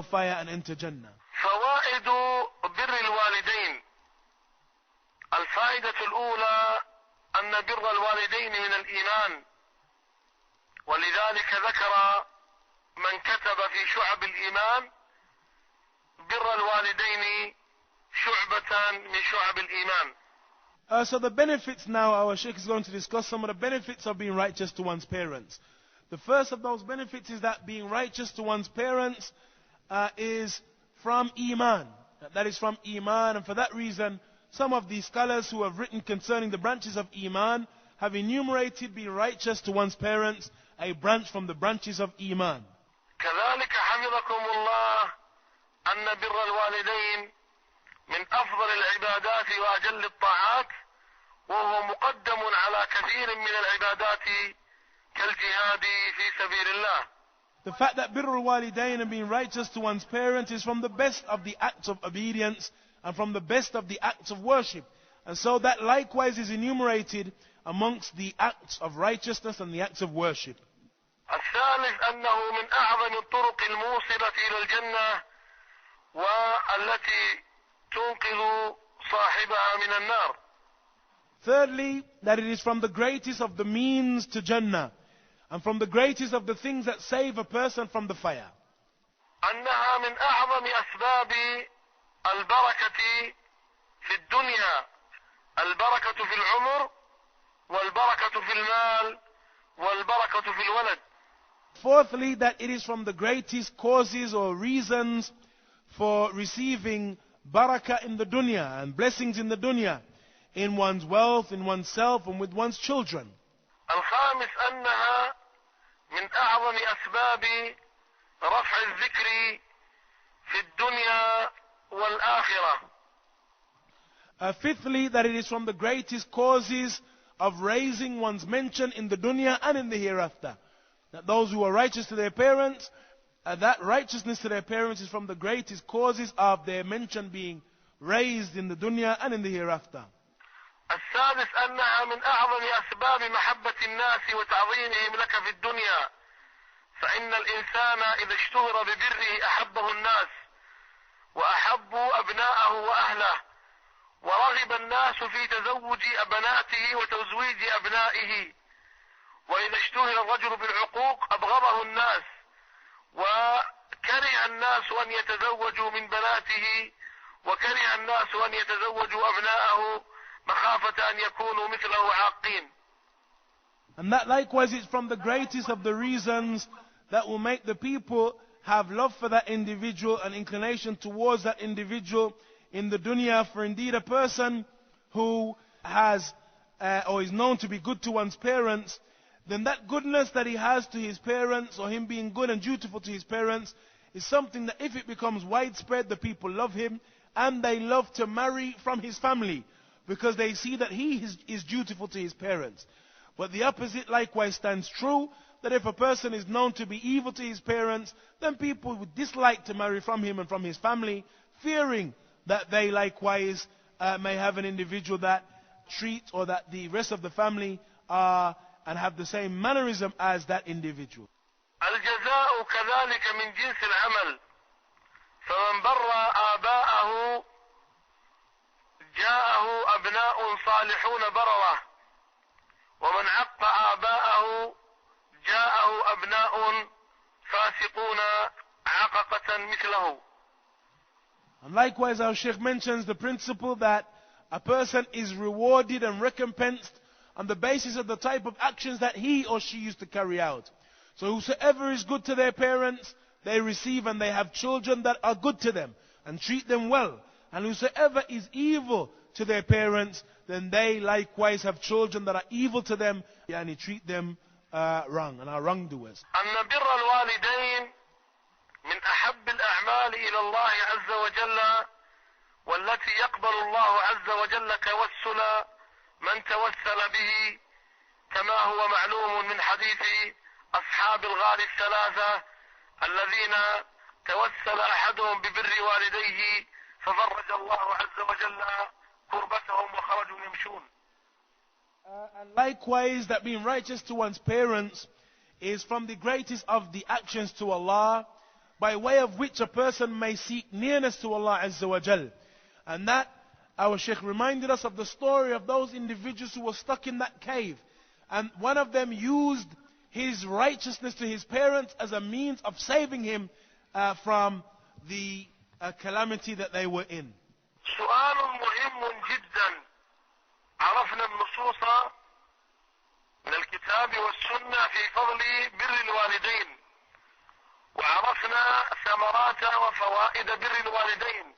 fire and enter Jannah. فوائد بر الوالدين. الفائدة الأولى أن بر الوالدين من الإيمان، ولذلك ذكر من كتب في شعب الإيمان بر الوالدين شعبة من شعب الإيمان. So the benefits now, our Shaykh is going to discuss some of the benefits of being righteous to one's parents. The first of those benefits is that being righteous to one's parents is from Iman. That is from Iman, and for that reason, some of the scholars who have written concerning the branches of Iman have enumerated being righteous to one's parents, a branch from the branches of Iman. كذلك حفظكم الله أن بر الوالدين من أفضل العبادات وأجل الطاعات، وهو مقدم على كثير من العبادات كالجهاد في سبيل الله. The fact that birrul walidain and being righteous to one's parents is from the best of the acts of obedience and from the best of the acts of worship. And so that likewise is enumerated amongst the acts of righteousness and the acts of worship. الثالث أنه من أعظم الطرق الموصلة إلى الجنة والتي تنقذ صاحبها من النار. Thirdly, that it is from the greatest of the means to Jannah and from the greatest of the things that save a person from the fire. أنها من أعظم أسباب البركة في الدنيا، البركة في العمر والبركة في المال والبركة في الولد. Fourthly, that it is from the greatest causes or reasons for receiving barakah in the dunya and blessings in the dunya, in one's wealth, in oneself, and with one's children. الخامس أنها من أعظم أسباب رفع الذكر في الدنيا والآخرة. Fifthly, that it is from the greatest causes of raising one's mention in the dunya and in the hereafter. That those who are righteous to their parents, that righteousness to their parents is from the greatest causes of their mention being raised in the dunya and in the hereafter. السادس أنها من أعظم أسباب محبة الناس وتعظيمهم لك في الدنيا، فإن الإنسان إذا اشتهر ببره أحبه الناس وأحبوا أبناءه وأهله، ورغب الناس في تزوج أبناته وتزويج أبنائه، وإذا اشتهر الرجل بالعقوق أبغضه الناس، وكره الناس أن يتزوجوا من بناته، وكره الناس أن يتزوجوا أبناءه مخافة أن يكونوا مثله عاقين. And that likewise is from the greatest of the reasons that will make the people have love for that individual and inclination towards that individual in the dunya. For indeed a person who has or is known to be good to one's parents, then that goodness that he has to his parents, or him being good and dutiful to his parents, is something that if it becomes widespread, the people love him and they love to marry from his family, because they see that he is dutiful to his parents. But the opposite likewise stands true, that if a person is known to be evil to his parents, then people would dislike to marry from him and from his family, fearing that they likewise may have an individual that treats, or that the rest of the family are and have the same mannerism as that individual. الجزاء كذلك من جنس العمل، فمن بر آباءه جاءه أبناء صالحون برره، ومن عق آباءه جاءه أبناء فاسقون عققة مثله. And likewise our Shaykh mentions the principle that a person is rewarded and recompensed on the basis of the type of actions that he or she used to carry out. So whosoever is good to their parents, they receive and they have children that are good to them and treat them well. And whosoever is evil to their parents, then they likewise have children that are evil to them and treat them wrong and are wrongdoers. أن بر الوالدين من أحب الأعمال إلى الله عز وجل، والتي يقبل الله عز وجل توسل من توسل به، كما هو معلوم من حديث أصحاب الغار الثلاثة الذين توسل أحدهم ببر والديه ففرج الله عز وجل كربتهم وخرجوا يمشون. And likewise, that being righteous to one's parents is from the greatest of the actions to Allah, by way of which a person may seek nearness to Allah Azza wa Jal. And that, our Shaykh reminded us of the story of those individuals who were stuck in that cave. And one of them used his righteousness to his parents as a means of saving him from the calamity that they were in. سؤال مهم جدا. عرفنا النصوص من الكتاب والسنة في فضل بر الوالدين، وعرفنا ثمرات وفوائد بر الوالدين.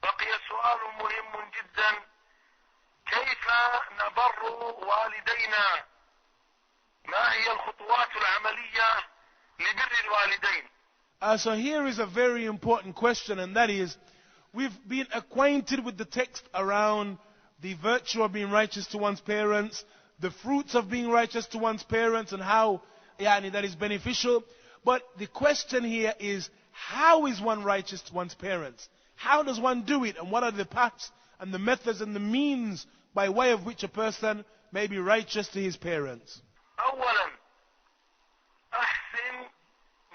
بقي سؤال مهم جدا: كيف نبر والدينا؟ ما هي الخطوات العملية لبر الوالدين؟ So here is a very important question, and that is, we've been acquainted with the text around the virtue of being righteous to one's parents, the fruits of being righteous to one's parents, and how that is beneficial. But the question here is, how is one righteous to one's parents? How does one do it? And what are the paths and the methods and the means by way of which a person may be righteous to his parents? أولا أحسن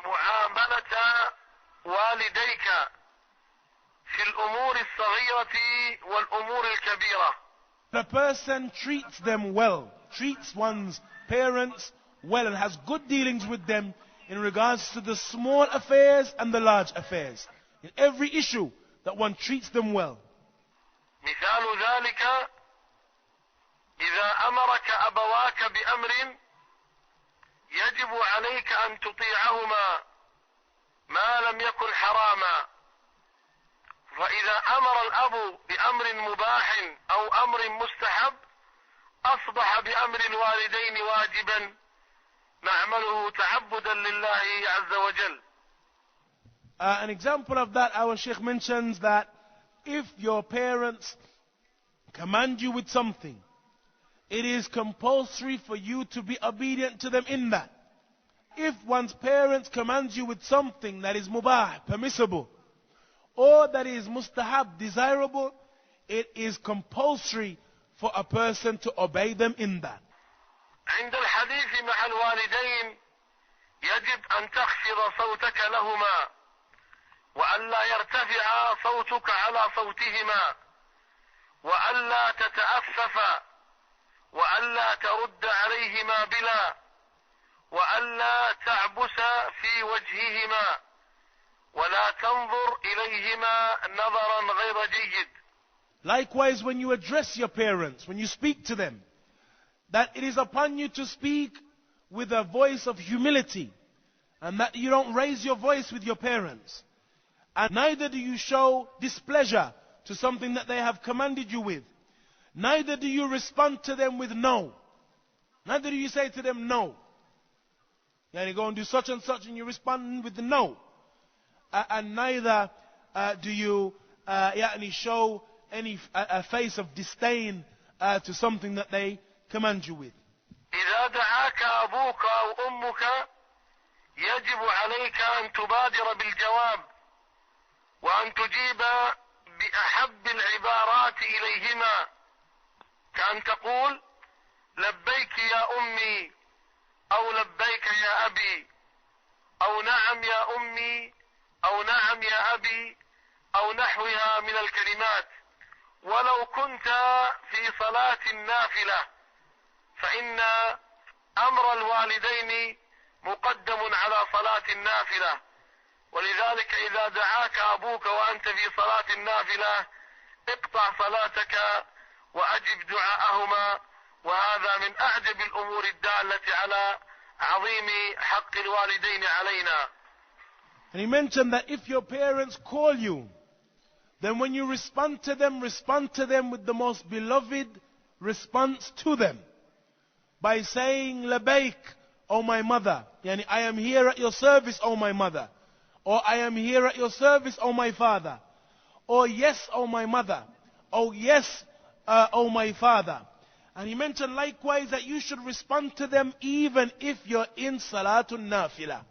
معاملة والديك في الأمور الصغيرة والأمور الكبيرة. The person treats them well, treats one's parents well, and has good dealings with them in regards to the small affairs and the large affairs. In every issue, that one treats them well. مثال ذلك: إذا أمرك أبواك بأمر يجب عليك أن تطيعهما ما لم يكن حراما، فإذا أمر الأب بأمر مباح أو أمر مستحب أصبح بأمر الوالدين واجبا نعمله تعبدا لله عز وجل. An example of that, our Shaykh mentions that if your parents command you with something, it is compulsory for you to be obedient to them in that. If one's parents command you with something that is mubah, permissible, or that is mustahab, desirable, it is compulsory for a person to obey them in that. عند الحديث مع الوالدين يجب أن تخفض صوتك لهما وألا يرتفع صوتك على صوتهما وألا تتأفف وألا ترد عليهما بلا وألا تعبس في وجههما ولا تنظر إليهما نظرا غير جيد. Likewise, when you address your parents, when you speak to them, that it is upon you to speak with a voice of humility, and that you don't raise your voice with your parents, and neither do you show displeasure to something that they have commanded you with. Neither do you respond to them with no. Neither do you say to them no. You go and do such and such, and you respond with the no. And neither do you show any a face of disdain to something that they command you with. إذا دعاك أبوك أو أمك يجب عليك أن تبادر بالجواب وأن تجيب بأحب العبارات إليهما، كأن تقول: لبيك يا أمي، أو لبيك يا أبي، أو نعم يا أمي، أو نعم يا أبي، أو نحوها من الكلمات. ولو كنت في صلاة النافلة فإن أمر الوالدين مقدم على صلاة النافلة، ولذلك إذا دعاك أبوك وأنت في صلاة النافلة اقطع صلاتك وأجب دعاءهما، وهذا من أعجب الأمور الدالة على عظيم حق الوالدين علينا. And he mentioned that if your parents call you, then when you respond to them with the most beloved response to them, by saying, Labaik, O my mother, yani, I am here at your service, O my mother, or I am here at your service, O my father, or yes, O my mother, or yes, O my father. And he mentioned likewise that you should respond to them even if you're in Salatul Nafila.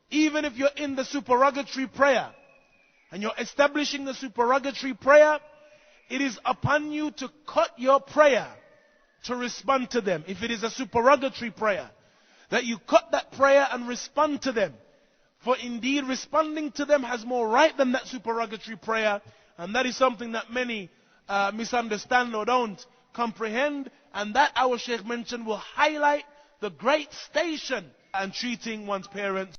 Even if you're in the supererogatory prayer, and you're establishing the supererogatory prayer, it is upon you to cut your prayer to respond to them. If it is a supererogatory prayer, that you cut that prayer and respond to them. For indeed responding to them has more right than that supererogatory prayer, and that is something that many misunderstand or don't comprehend, and that our Shaykh mentioned will highlight the great station and treating one's parents